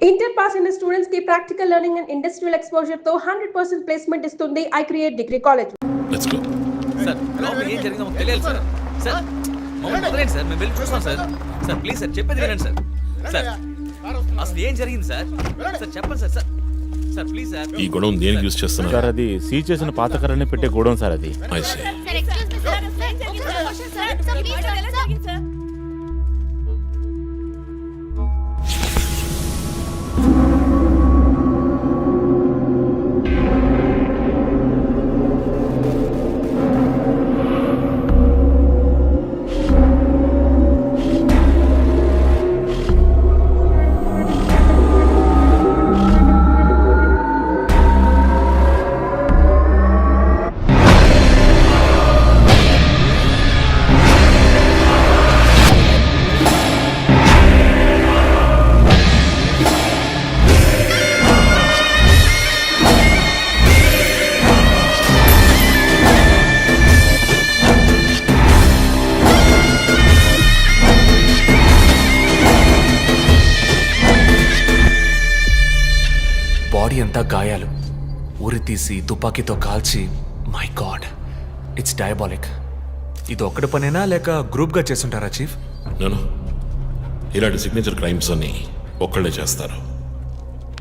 Inter pass అయిన students కి practical learning and industrial exposure తో 100% ప్లేస్మెంట్ ఇస్తుంది I create degree college. Let's go. Sir లోపల ఏం జరిగిందో మాకు తెలియాలి సార్. సార్ మమ్మల్ని వదిలేండి సార్, మేము వెళ్ళి చూస్తాం సార్. సార్ ప్లీజ్ సార్ చెప్పేది వినండి సార్. సార్ అసలు ఏం జరిగింది సార్? సార్ చెప్పండి sir. Sir sir please sir. ఈ గొడవ దేనికి యూస్ చేస్తున్నారు? సార్ అది సీజ్ చేసిన పాత కర్రని పెట్టే గోడం సార్ అది. I see. బాడీ అంతా గాయాలు, ఉరి తీసి తుపాకీతో కాల్చి. My God, it's diabolic. ఇది ఒక్కడి పనేనా లేక గ్రూప్గా చేస్తుంటారా చీఫ్? నేను ఇలాంటి సిగ్నేచర్ క్రైమ్స్ అన్ని ఒక్కళ్ళే చేస్తారు.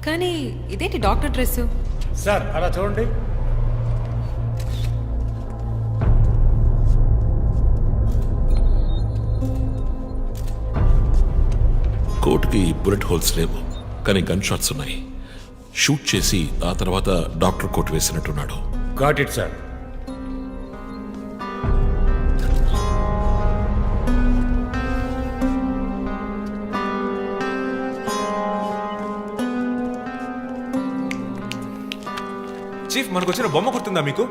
కానీ ఇదేంటి డాక్టర్ డ్రెస్? సార్ అలా చూడండి. కోర్టుకి బుల్లెట్ హోల్స్ లేవు, కానీ గన్ షాట్స్ ఉన్నాయి. షూట్ చేసి ఆ తర్వాత డాక్టర్ కోట్ వేసినట్టున్నాడు. Got it sir. చీఫ్ మనకు వచ్చిన బొమ్మ గుర్తుందా మీకు?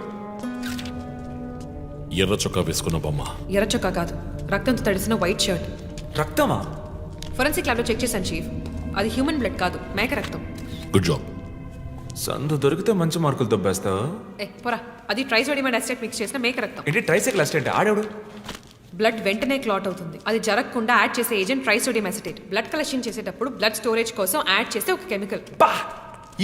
ఎర్ర చొక్కా వేసుకున్న బొమ్మ. ఎర్ర చొక్కా కాదు, రక్తంతో తడిసిన వైట్ షర్ట్. రక్తమా? ఫోరెన్సిక్ ల్యాబ్లో చెక్ చేశాను చీఫ్, అది హ్యూమన్ బ్లడ్ కాదు, మేక రక్తం. Good job. సందు దొరికితే మంచి మార్కులు దొబ్బేస్తావా? పోరా, అది ట్రైసోడియం అండ్ అసిటేట్ మిక్స్ చేసిన మేక రక్తం. ఏంటి ట్రైసైకిల్ అసిస్టెంట్ ఆడాడు? బ్లడ్ వెంటనే క్లాట్ అవుతుంది. అది జరగకుండా యాడ్ చేసే agent trisodium acetate. Blood collection చేసేటప్పుడు బ్లడ్ స్టోరేజ్ కోసం యాడ్ చేసే ఒక కెమికల్. బా,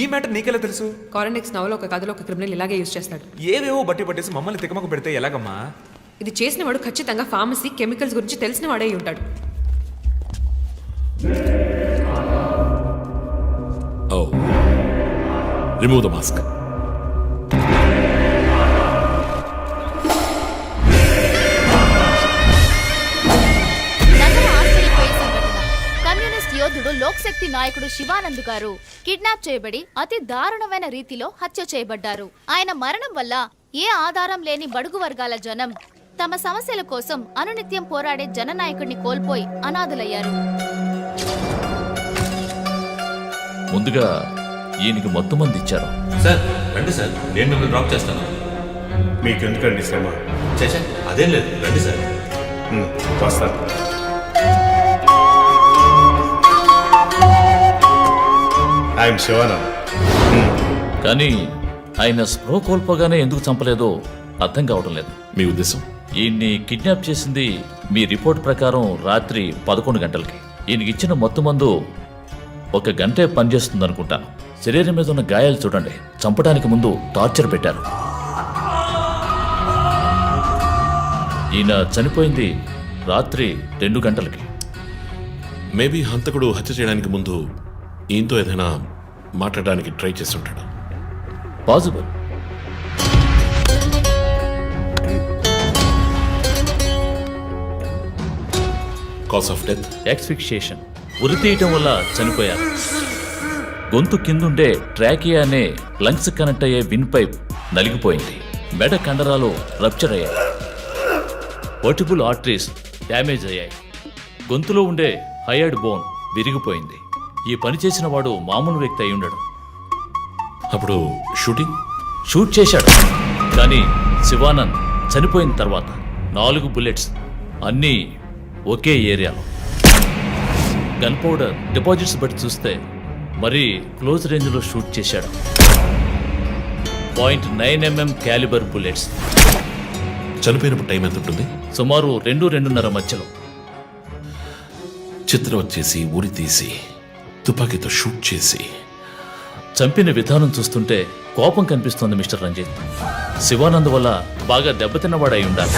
ఈ మ్యాటర్ నీకెలా తెలుసు? కారెనిక్స్ నవలో ఒక కథలో ఒక క్రిమినల్ ఇలాగే యూజ్ చేస్తాడు. ఏవేవో బట్టి పట్టేసి మమ్మల్ని తికమక పెడితే ఎలాగమ్మా? ఇది చేసిన వాడు ఖచ్చితంగా ఫార్మసీ కెమికల్స్ గురించి తెలిసిన వాడే ఉంటాడు. Oh. Remove the mask. Communist యోధుడు లోక్శక్తి నాయకుడు శివానంద్ గారు కిడ్నాప్ చేయబడి అతి దారుణమైన రీతిలో హత్య చేయబడ్డారు. ఆయన మరణం వల్ల ఏ ఆధారం లేని బడుగు వర్గాల జనం తమ సమస్యల కోసం అనునిత్యం పోరాడే జననాయకుడిని కోల్పోయి అనాథులయ్యారు. ముందుగా ఈయనకి మొత్తం మంది ఇచ్చారు. సార్ రండి సార్, నేను మిమ్మల్ని డ్రాప్ చేస్తాను. మీకెందుకండి శ్రమ? చేసా అదేం లేదు, రండి సార్. వస్తాను. ఐఎమ్ శివానంద్. కానీ ఆయన స్ప్రో కోల్పోగానే ఎందుకు చంపలేదో అర్థం కావడం లేదు. మీ ఉద్దేశం? ఈయన్ని కిడ్నాప్ చేసింది మీ రిపోర్ట్ ప్రకారం రాత్రి 11 గంటలకి. ఈయనకి ఇచ్చిన మొత్తం మందు 1 గంటే పనిచేస్తుంది అనుకుంటాను. శరీరం మీద ఉన్న గాయాలు చూడండి, చంపడానికి ముందు టార్చర్ పెట్టారు. ఈయన చనిపోయింది రాత్రి 2 గంటలకి. మేబీ హంతకుడు హత్య చేయడానికి ముందు ఈయనతో ఏదైనా మాట్లాడడానికి ట్రై చేసి ఉంటాడు. Possible. Cause of death asphyxiation, ఉరి తీయటం వల్ల చనిపోయారు. గొంతు కిందుండే ట్రాకియా అనే లంగ్స్ కనెక్ట్ అయ్యే విన్ పైప్ నలిగిపోయింది. మెడ కండరాలు రప్చర్ అయ్యాయి. వర్టిబుల్ ఆర్టరీస్ డ్యామేజ్ అయ్యాయి. గొంతులో ఉండే హైయర్డ్ బోన్ విరిగిపోయింది. ఈ పని చేసిన వాడు మామూలు వ్యక్తి అయి ఉండడు. అప్పుడు షూట్ చేశాడు, కానీ శివానంద్ చనిపోయిన తర్వాత 4 బుల్లెట్స్, అన్నీ ఒకే ఏరియాలో. గన్ పౌడర్ డిపాజిట్స్ బట్టి చూస్తే మరీ క్లోజ్ రేంజ్లో షూట్ చేశాడు. 0.9 mm క్యాలిబర్ బుల్లెట్స్. చనిపోయినప్పుడు టైం ఎంత ఉంటుంది? సుమారు 2-2:30 మధ్యలో. చిత్రం వచ్చేసి ఉరి తీసి తుపాకీతో షూట్ చేసి చంపిన విధానం చూస్తుంటే కోపం కనిపిస్తోంది మిస్టర్ రంజిత్. శివానంద్ వల్ల బాగా దెబ్బతిన్నవాడై ఉండాలి.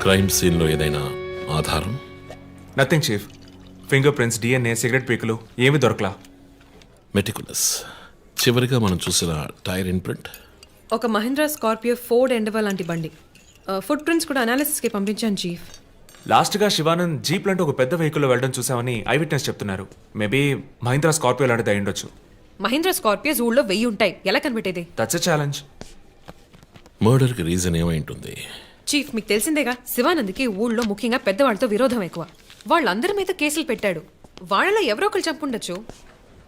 క్రైమ్ సీన్లో ఏదైనా ఆధారం? Nothing chief. Fingerprints, DNA, cigarette పీకులు ఏమీ దొరకలా. మెటికులస్. చివరిగా మనం చూసిన టైర్ ఇన్ప్రింట్. ఒక మహీంద్రా స్కార్పియో ఫోర్డ్ ఎండవా లాంటి బండి. ఫుట్ ప్రింట్స్ కూడా అనాలిసిస్కి పంపించాను చీఫ్. లాస్ట్గా శివానంద్ జీప్ లాంటి ఒక పెద్ద వెహికల్లో వెళ్ళడం చూసామని ఐ విట్నెస్ చెప్తున్నారు. మేబీ మహీంద్రా స్కార్పియో లాంటిది అయి ఉండొచ్చు. మహీంద్రా స్కార్పియోస్ ఊళ్ళో 1000 ఉంటాయి, ఎలా కనిపెట్టేది? That's a challenge. మర్డర్కి రీజన్ ఏమై ఉంటుంది? చీఫ్, మీకు తెలిసిందేగా, శివానంద్కి ఊళ్ళో ముఖ్యంగా పెద్దవాళ్ళతో విరోధం ఎక్కువ. వాళ్ళందరి మీద కేసులు పెట్టాడు. వాళ్ళలో ఎవరో ఒకరు చంపుండొచ్చు.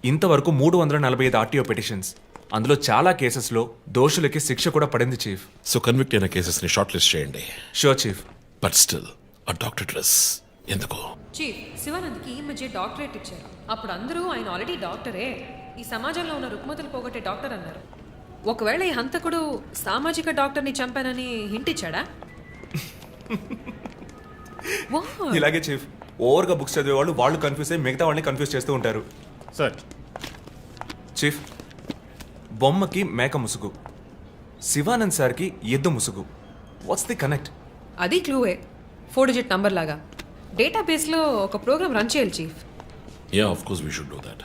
ఇంతవరకు 345 ఆర్టీఓ పిటిషన్స్, అందులో చాలా కేసెస్లో దోషులకి శిక్ష కూడా పడింది చీఫ్. సో కన్విక్ట్ అయిన కేసెస్ని షార్ట్ లిస్ట్ చేయండి. Sure chief. బట్ స్టిల్ ఆ డాక్టర్ డ్రెస్ ఎందుకు? చీఫ్, శివానంద్కి ఈ మధ్య డాక్టరేట్ ఇచ్చారు. అప్పుడు అందరూ ఆయన ఆల్రెడీ డాక్టరే, ఈ సమాజంలో ఉన్న రుగ్మతలు పోగొట్టే డాక్టర్ అన్నారు. ఒకవేళ ఈ హంతకుడు సామాజిక డాక్టర్ని చంపానని హింట్ ఇచ్చాడా? What? ఇలాగే చీఫ్, ఓవర్గా బుక్స్ చదివే వాళ్ళు కన్ఫ్యూజ్ అయ్యి మిగతా వాళ్ళని కన్ఫ్యూజ్ చేస్తూ ఉంటారు. సార్ చీఫ్, బొమ్మకి మేక ముసుగు, శివానంద్ సార్కి ఎద్దు ముసుగు. What's the connect? అది క్లూవే, 4 డిజిట్ నంబర్ లాగా. డేటాబేస్లో ఒక ప్రోగ్రామ్ రన్ చేయాలి chief. Yeah, of course we should do that.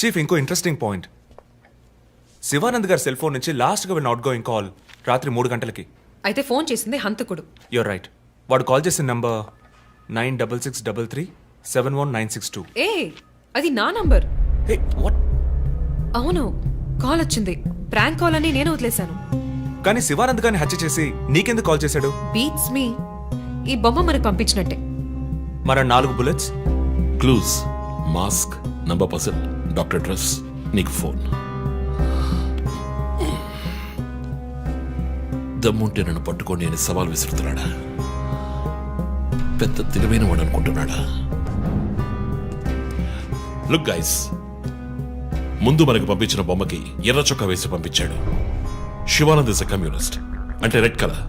Chief, ఇంకో ఇంట్రెస్టింగ్ పాయింట్. శివానంద్ గారి సెల్ ఫోన్ నుంచి లాస్ట్గా వెళ్ళిన అవుట్ గోయింగ్ కాల్ రాత్రి 3 గంటలకి. అయితే ఫోన్ చేసింది హంతకుడు. You're right. వాడు కాల్ చేసిన నంబర్ 9663371962. ఏ, అది నా నంబర్. Hey what? అవును, కాల్ వచ్చింది. ప్రాంక్ కాల్ అని నేను వదిలేశాను. కానీ శివానంద్ గారిని హత్య చేసి నీకెందుకు కాల్ చేశాడు? బీట్స్ మీ. ఈ బొమ్మ మనకు పంపించినట్టే. మన 4 bullets, clues, mask, number person, doctor dress, నీకు ఫోన్. దమ్ముంటే నన్ను పట్టుకోండి అని సవాల్ విసురుతున్నాడా? పెద్ద తెలివైన వాడు అనుకుంటున్నాడా? లుక్ గైస్, ముందు మనకు పంపించిన బొమ్మకి ఎర్ర చొక్కా వేసి పంపించాడు. శివానంద్ ఇస్ ఎ కమ్యూనిస్ట్, అంటే రెడ్ కలర్.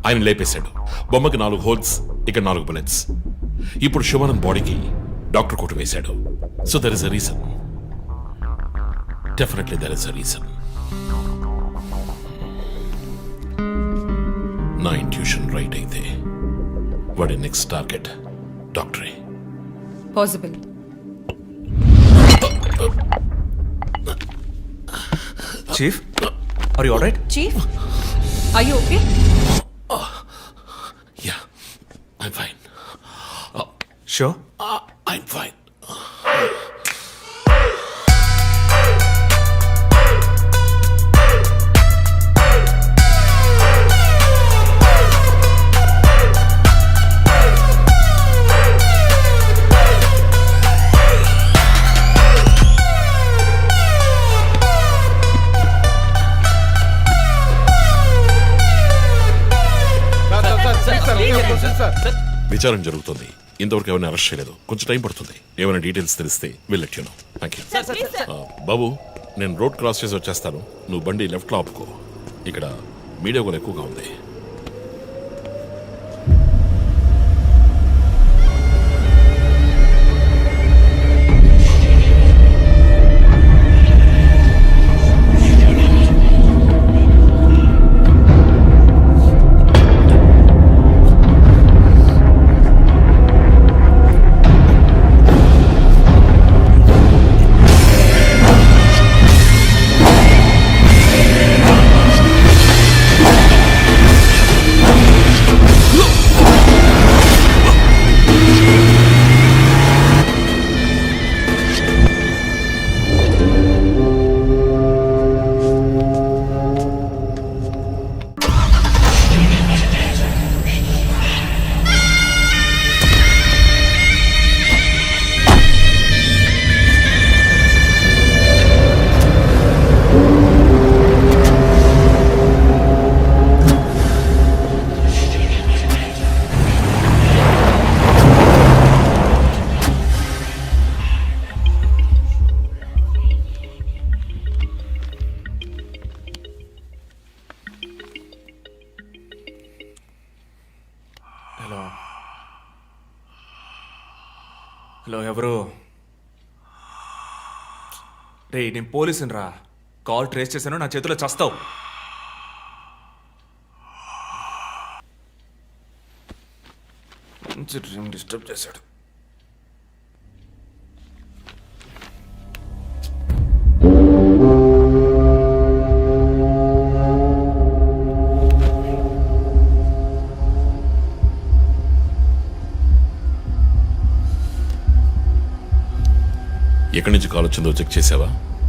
ఆయన లేపేశాడు. బొమ్మకి 4 హోల్స్, ఇక్కడ 4 బుల్లెట్స్. ఇప్పుడు శివానంద్ బాడీకి డాక్టర్ కోట్ వేశాడు. So there is a reason. Definitely there is a reason. నా ఇంట్యూషన్ రైట్ అయితే వాడి నెక్స్ట్ టార్గెట్ డాక్టరే. Possible. Chief, are you alright? Chief, are you okay? Yeah, I'm fine. Sure? I'm fine. విచారణ జరుగుతుంది. ఇంతవరకు ఎవరిని arrest చేయలేదు. కొంచెం టైం పడుతుంది. ఏమైనా డీటెయిల్స్ తెలిస్తే will let you know. Thank you. బాబు, నేను రోడ్ క్రాస్ చేసి వచ్చేస్తాను. నువ్వు బండి లెఫ్ట్లో ఆపుకో. ఇక్కడ మీడియా కూడా ఎక్కువగా ఉంది. హలో ఎవరు? రే నేను పోలీసుని రా. కాల్ ట్రేస్ చేశాను, నా చేతిలో చస్తావు. మంచి డ్రీమ్ డిస్టర్బ్ చేశాడు. ఎక్కడి నుంచి కాల్ వచ్చిందో చెక్ చేసావా?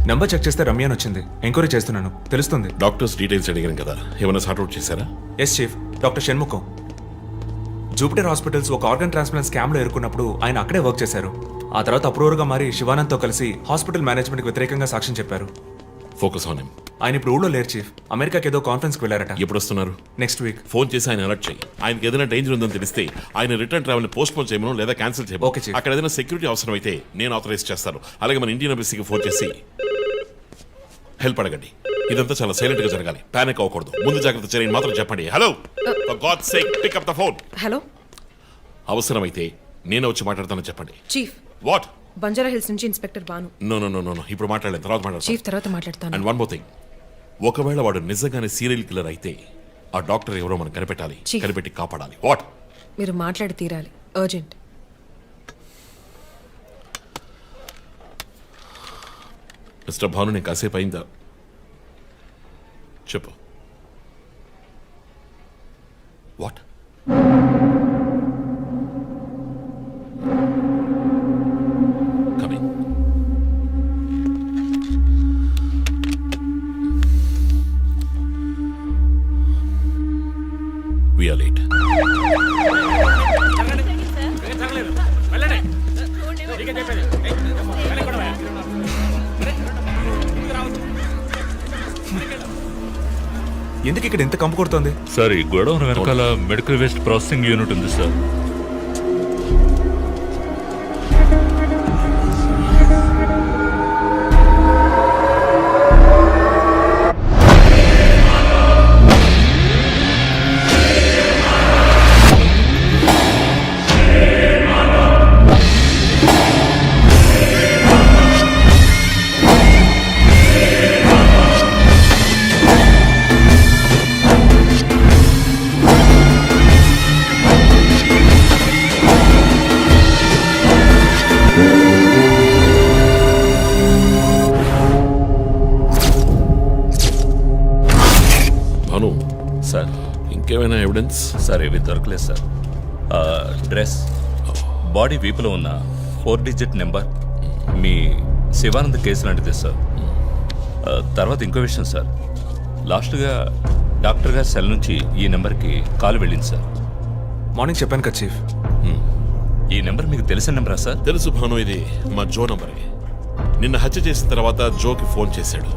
నెంబర్ చెక్ చేస్తే రమ్య అని వచ్చింది. ఎంక్వైరీ చేస్తున్నాను, తెలుస్తుంది. డాక్టర్స్ డీటెయిల్స్ అడిగాను కదా, ఏమైనా సార్ట్అవుట్ చేశారా? Yes chief, doctor Shanmukham. Jupiter hospitals ఒక ఆర్గన్ ట్రాన్స్ప్లాంట్ స్కామ్లో ఎరుకున్నప్పుడు ఆయన అక్కడే వర్క్ చేశారు. ఆ తర్వాత అప్రూవర్గా మారి శివానంద్తో కలిసి హాస్పిటల్ మేనేజ్మెంట్కి వ్యతిరేకంగా సాక్ష్యం చెప్పారు. Focus on him. ఆయన ఇప్పుడు ఊళ్ళో లేరు చీఫ్, అమెరికాకి ఏదో కాన్ఫరెన్స్కి వెళ్ళారట. ఎప్పుడు వస్తున్నారు? Next week. ఫోన్ చేసి ఆయన అలర్ట్ చేయి. ఆయనకి ఏదైనా డేంజర్ ఉందని తెలిస్తే ఆయన రిటర్న్ ట్రావెల్ పోస్ట్ పోన్ చేయమను లేదా క్యాన్సిల్ చేయమను. Okay, chief. అక్కడ ఏదైనా సెక్యూరిటీ అవసరం అయితే నేను ఆథరైజ్ చేస్తాను. అలాగే మన ఇండియన్ ఎంబసీకి ఫోన్ చేసి హెల్ప్ అడగండి. ఇదంతా చాలా సైలెంట్ గా జరగాలి, పానిక్ అవ్వకూడదు. ముందు జాగ్రత్త చర్యని మాత్రం చెప్పండి. Hello, for God's sake pick up the phone. Hello అవసరమైతే నేను వచ్చి మాట్లాడతానని చెప్పండి. Chief, what? బంజారా హిల్స్ నుంచి inspector Banu. No no no no, ఇప్పుడు మాట్లాడలేదు, తర్వాత మాట్లాడతాను. చీఫ్ తర్వాత మాట్లాడతాను. అండ్ వన్ మోర్ థింగ్, ఒకవేళ వాడు నిజంగానే సీరియల్ కిల్లర్ అయితే ఆ డాక్టర్ ఎవరో మనం కనిపెట్టాలి, Chief. కనిపెట్టి కాపాడాలి. వాట్? మీరు మాట్లాడి తీరాలి, అర్జెంట్. మిస్టర్ భాను, నేను కాసేపు అయిందా? చెప్పు. What? Coming. We are late. ఎందుకు ఇక్కడ ఎంత కంపు కొడుతోంది? సార్ ఈ గొడవ వెనకాల మెడికల్ వేస్ట్ ప్రాసెసింగ్ యూనిట్ ఉంది సార్. భాను, సార్ ఇంకేమైనా ఎవిడెన్స్? సార్ ఇవి దొరకలేదు సార్. డ్రెస్, బాడీ వీపులో ఉన్న 4 డిజిట్ నెంబర్ మీ శివానంద్ కేసు లాంటిది సార్. తర్వాత ఇంకో విషయం సార్, లాస్ట్గా డాక్టర్ గారి సెల్ నుంచి ఈ నెంబర్కి కాల్ వెళ్ళింది సార్. మార్నింగ్ చెప్పాను కదా చీఫ్. ఈ నెంబర్ మీకు తెలిసిన నెంబరా సార్? తెలుసు భాను, ఇది మా జో నంబరే. నిన్న హత్య చేసిన తర్వాత జోకి ఫోన్ చేశాడు.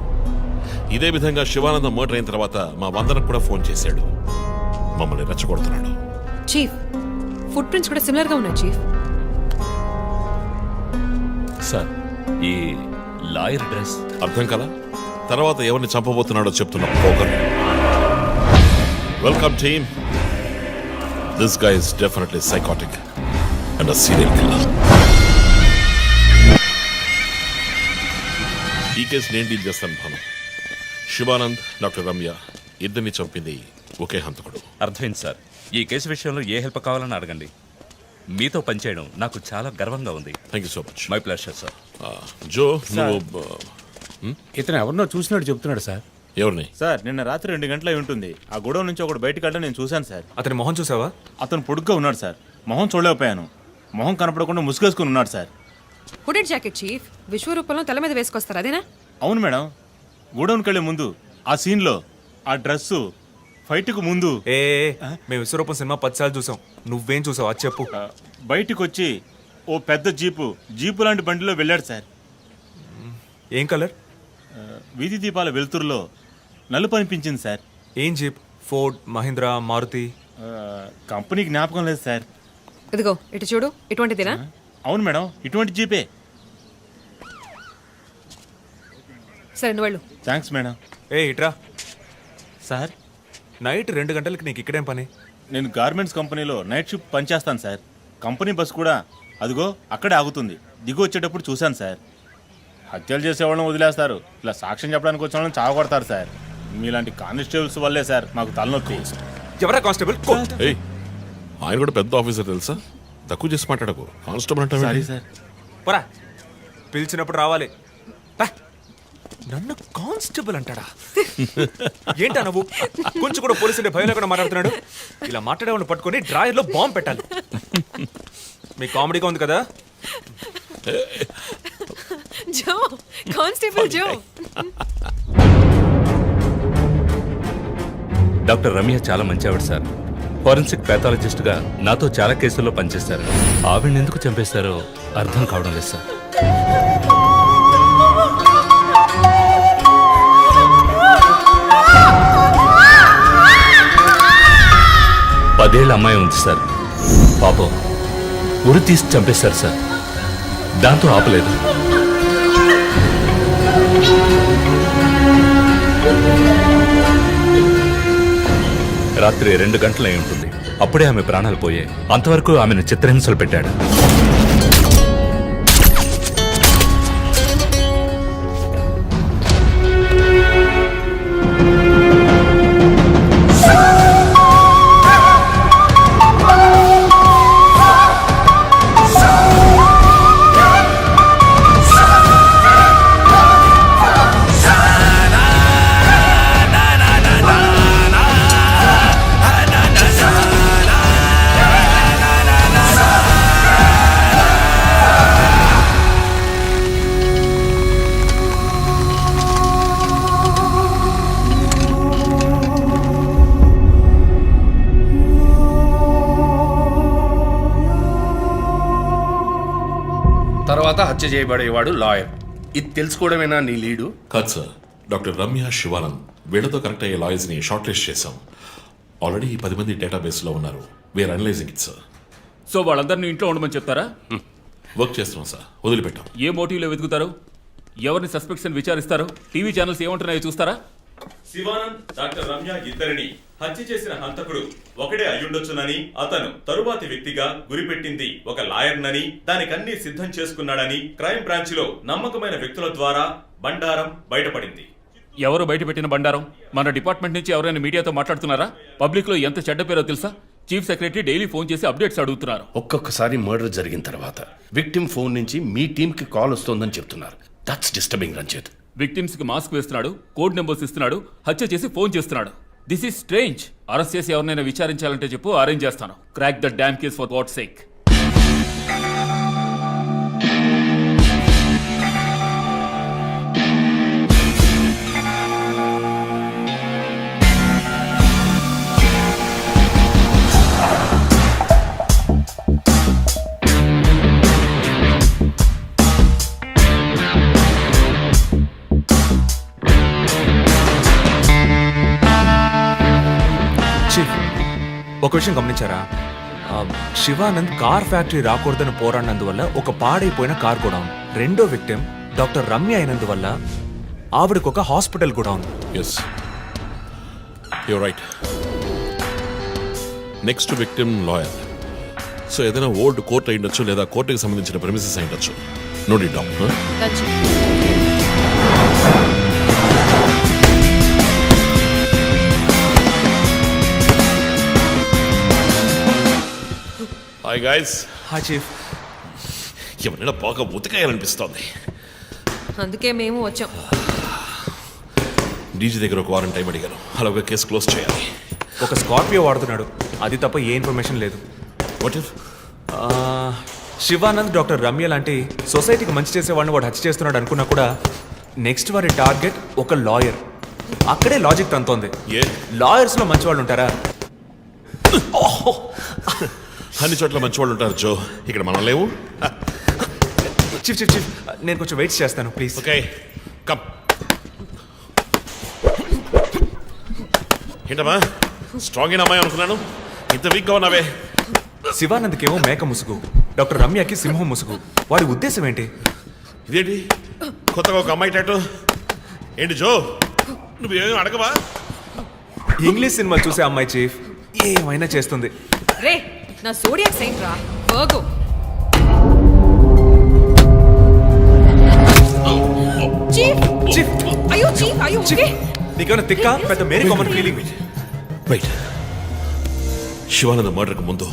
ఇదే విధంగా శివానందం మర్డర్ అయిన తర్వాత మా వందనకు కూడా ఫోన్ చేశాడు. మమ్మల్ని రెచ్చగొడుతున్నాడు. చీఫ్, ఫుట్ ప్రింట్స్ కూడా సిమిలర్ గా ఉన్నాయి చీఫ్. సార్ ఈ లాయర్ డ్రెస్ అర్థం కదా? తర్వాత ఎవరిని చంపబోతున్నాడో చెప్తున్న poker. Welcome team. This guy is definitely psychotic and a serial killer. ఈ కేసు నేను డీల్ చేస్తాను భాను. శివానంద్, డాక్టర్ రమ్య ఇద్దరిని చంపింది ఒకే హంతకుడు. అర్థమైంది సార్. ఈ కేసు విషయంలో ఏ హెల్ప్ కావాలని అడగండి. మీతో పనిచేయడం నాకు చాలా గర్వంగా ఉంది. Thank you so much. My pleasure sir. Jo, నువ్వు ఇతను ఎవరినో చూసినట్టు చెప్తున్నాడు సార్. ఎవరిని? సార్ నిన్న రాత్రి 2 గంటలై ఉంటుంది. ఆ గొడవ నుంచి ఒకడు బయటకు వెళ్ళడం నేను చూశాను సార్. అతని మొహం చూసావా? అతను పొడుగ్గా ఉన్నాడు సార్. మొహం చూడలేకపోయాను. మొహం కనపడకుండా ముసుగేసుకుని ఉన్నాడు సార్. హుడెడ్ జాకెట్ చీఫ్, విశ్వరూపంలో తల మీద వేసుకొస్తారు అదేనా? అవును మేడం. గోడౌన్కి వెళ్ళే ముందు ఆ సీన్లో ఆ డ్రెస్సు ఫైట్కు ముందు ఏ మేము విశ్వరూపం సినిమా 10 సార్లు చూసాం. నువ్వేం చూసావు అది చెప్పు. బయటికి వచ్చి ఓ పెద్ద జీపు లాంటి బండిలో వెళ్ళాడు సార్. ఏం కలర్? వీధి దీపాల వెలుతురులో నలుపు అనిపించింది సార్. ఏం jeep? Ford, Mahindra, Maruti? Company జ్ఞాపకం లేదు సార్. ఇదిగో ఇటు చూడు, ఇటువంటిదేనా? అవును మేడం, ఇటువంటి జీపే. సరే నువ్వు వెళ్ళు. Thanks madam. ఇట్రా. సార్ నైట్ 2 గంటలకి నీకు ఇక్కడేం పని? నేను గార్మెంట్స్ కంపెనీలో నైట్ షిఫ్ట్ పనిచేస్తాను సార్. కంపెనీ బస్ కూడా అదిగో అక్కడే ఆగుతుంది. దిగి వచ్చేటప్పుడు చూశాను సార్. హత్యలు చేసేవాళ్ళని వదిలేస్తారు, ఇలా సాక్ష్యం చెప్పడానికి వచ్చిన వాళ్ళని చావకొడతారు సార్. మీలాంటి కానిస్టేబుల్స్ వల్లే సార్ మాకు తలనొప్పి. ఎవరా కానిస్టేబుల్? ఏయ్, ఆయన కూడా పెద్ద ఆఫీసర్ తెలుసా? తక్కువ చేసి మాట్లాడకు. కానిస్టేబుల్ సారీ అంటే సార్. పోరా, పిలిచినప్పుడు రావాలి. పా. నన్ను కానిస్టేబుల్ అంటాడా? ఏంటా నువ్వు కొంచెం కూడా పోలీసు అంటే భయం లేకుండా మాట్లాడుతున్నాడు? ఇలా మాట్లాడేవాళ్ళని పట్టుకొని డ్రాయర్లో బాంబు పెట్టాలి. మీ కామెడీగా ఉంది కదా? జో, కానిస్టేబుల్ జో. డాక్టర్ రమ్య చాలా మంచి ఆవిడ సార్. ఫోరెన్సిక్ ప్యాథాలజిస్ట్గా నాతో చాలా కేసుల్లో పనిచేశారు. ఆవిడని ఎందుకు చంపేశారో అర్థం కావడం లేదు సార్. పదేళ్ళ అమ్మాయి ఉంది సార్. పాపం ఉరి తీసి చంపేశారు సార్. దాంతో ఆపలేదు. రాత్రి 2 గంటలు అయి ఉంటుంది. అప్పుడే ఆమె ప్రాణాలు పోయాయి. అంతవరకు ఆమెను చిత్రహింసలు పెట్టాడు. తర్వాత హత్య చేయబడేవాడు లాయర్. ఇది తెలుసుకోవడమేనా నీ లీడు? కాదు సార్, డాక్టర్ రమ్య, శివానంద్ వీళ్ళతో కనెక్ట్ అయ్యే లాయర్స్ని షార్ట్ లిస్ట్ చేశాం. ఆల్రెడీ 10 మంది డేటాబేస్లో ఉన్నారు. We're analysing it sir. So వాళ్ళందరినీ ఇంట్లో ఉండమని చెప్తారా? వర్క్ చేస్తున్నాం సార్, వదిలిపెట్టాం. ఏ మోటివ్లో వెతుకుతారు? ఎవరిని సస్పెక్ట్స్ అని విచారిస్తారు? టీవీ ఛానల్స్ ఏమంటున్నాయో చూస్తారా? శివానంద్, డాక్టర్ రమ్య ఇద్దరిని హత్య చేసిన హంతకుడు ఒకడే అయ్యుండొచ్చునని, అతను తరువాతి వ్యక్తిగా గురిపెట్టింది ఒక లాయర్నని, దానికన్నీ సిద్ధం చేసుకున్నాడని క్రైమ్ బ్రాంచ్ లో నమ్మకమైన వ్యక్తుల ద్వారా బండారం బయటపడింది. ఎవరు బయటపెట్టిన బండారం? మన డిపార్ట్మెంట్ నుంచి ఎవరైనా మీడియాతో మాట్లాడుతున్నారా? పబ్లిక్ లో ఎంత చెడ్డ పేరో తెలుసా? చీఫ్ సెక్రటరీ డైలీ ఫోన్ చేసి అప్డేట్స్ అడుగుతున్నారు. ఒక్కొక్కసారి మర్డర్ జరిగిన తర్వాత విక్టిమ్ ఫోన్ నుంచి మీ టీంకి కాల్ వస్తోందని చెప్తున్నారు. That's disturbing Ranjith. విక్టిమ్స్ కి మాస్క్ వేస్తున్నాడు, కోడ్ నెంబర్స్ ఇస్తున్నాడు, హత్య చేసి ఫోన్ చేస్తున్నాడు. This is strange. అరెస్ట్ చేసి ఎవరినైనా విచారించాలంటే చెప్పు, అరేంజ్ చేస్తాను. Crack the damn case for God's sake. Chief, ఒక విషయం గమనించారా? శివానంద్ కార్ ఫ్యాక్టరీ రాకూడదని పోరాడినందువల్ల ఒక పాడైపోయిన కార్ కూడా ఉంది. రెండో విక్టిమ్ డాక్టర్ రమ్య అయినందువల్ల ఆవిడకు ఒక హాస్పిటల్ కూడా ఉంది. Yes, you're right. Next victim lawyer. So ఏదైనా ఓల్డ్ కోర్ట్ అయి ఉండొచ్చు, లేదా కోర్టుకి సంబంధించిన ప్రెమిసెస్ అయి ఉండొచ్చు. Note it down. Hi guys. Hi chief. ఎవరైనా బాగా ఉతకాయాలనిపిస్తోంది. అందుకే మేము వచ్చాం. డీజీ దగ్గర ఒక వారం టైం అడిగాను. అలాగే కేసు క్లోజ్ చేయాలి. ఒక స్కార్పియో వాడుతున్నాడు, అది తప్ప ఏ ఇన్ఫర్మేషన్ లేదు. What if Shivanand doctor Ramya లాంటి సొసైటీకి మంచి చేసే వాళ్ళని వాడు హత్య చేస్తున్నాడు అనుకున్నా కూడా నెక్స్ట్ వారి టార్గెట్ ఒక లాయర్. అక్కడే లాజిక్ తంతోంది. లాయర్స్ లో మంచి వాళ్ళు ఉంటారా? అన్ని చోట్ల మంచి వాళ్ళు ఉంటారు జో, ఇక్కడ మనం లేవు. చీఫ్ చీఫ్ చీఫ్, నేను కొంచెం వెయిట్ చేస్తాను ప్లీజ్. Okay, come. ఏంటమ్మా స్ట్రాంగ్ అయిన అమ్మాయి అనుకున్నాను, ఇంత వీక్గా ఉన్నావే. శివానంద్కేమో మేక ముసుగు, డాక్టర్ రమ్యకి సింహం ముసుగు. వాడి ఉద్దేశం ఏంటి? ఇదేంటి కొత్తగా ఒక అమ్మాయి టాటూ ఏంటి జో? నువ్వేమీ అడగవా? ఇంగ్లీష్ సినిమా చూసే అమ్మాయి చీఫ్, ఏమైనా చేస్తుంది. రే, నా సోడియాక్ సెయింట్ రా, వర్గో. చీఫ్ చీఫ్ అయ్యో చీఫ్ అయ్యో ఓకే నీకేమైనా తిక్క పెద్ద మేరీ కామన్ ఫీలింగ్ రైట్ శివానంద మర్డర్కు ముందు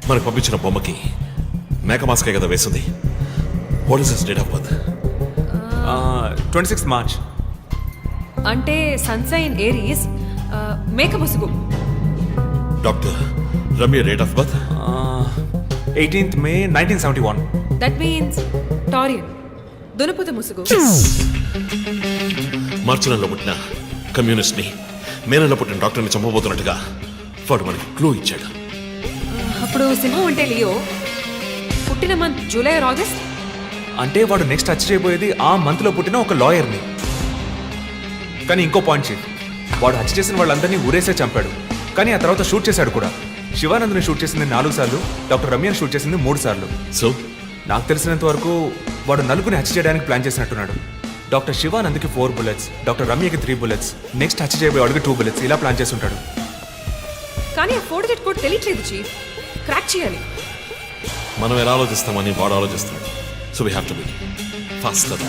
మనకు పంపించిన బొమ్మకి మేక మాస్కే కదా వేసింది. What is his date of birth? 26 March. అంటే సన్సైన్ ఏరీస్ మేక ముసుగు. Doctor Ramya date of birth? 18th May 1971. That means Taurean దునుపుత ముసుగు. మార్చి నెలలో పుట్టిన కమ్యూనిస్ట్ని మే నెలలో పుట్టిన డాక్టర్ని చంపబోతున్నట్టుగా వాడు మనకి క్లూ ఇచ్చాడు. అప్పుడు సింహం అంటే లియో, పుట్టిన మంత్ జూలై ఆర్ ఆగస్ట్. అంటే వాడు నెక్స్ట్ హత్య చేయబోయేది ఆ మంత్ లో పుట్టిన ఒక లాయర్ని. కానీ ఇంకో పాయింట్ చీఫ్, వాడు హత్య చేసిన వాళ్ళందరినీ ఊరేసే చంపాడు. కానీ ఆ తర్వాత షూట్ చేశాడు కూడా. శివానంద్ని షూట్ చేసింది 4 సార్లు, డాక్టర్ రమ్యని షూట్ చేసింది 3 సార్లు. సో నాకు తెలిసినంత వరకు వాడు నలుగురిని హత్య చేయడానికి ప్లాన్ చేసినట్టున్నాడు. డాక్టర్ శివానంద్కి 4 bullets, డాక్టర్ రమ్యకి 3 bullets, నెక్స్ట్ హత్య చేయబోయేవాడికి 2 bullets, ఇలా ప్లాన్ చేసి ఉంటాడు. కానీ ఆ 4 digit కోడ్ తెలియట్లేదు చీఫ్, క్రాక్ చేయాలి. మనం ఎలా ఆలోచిస్తామని వాడు ఆలోచిస్తాడు. So we have to be faster.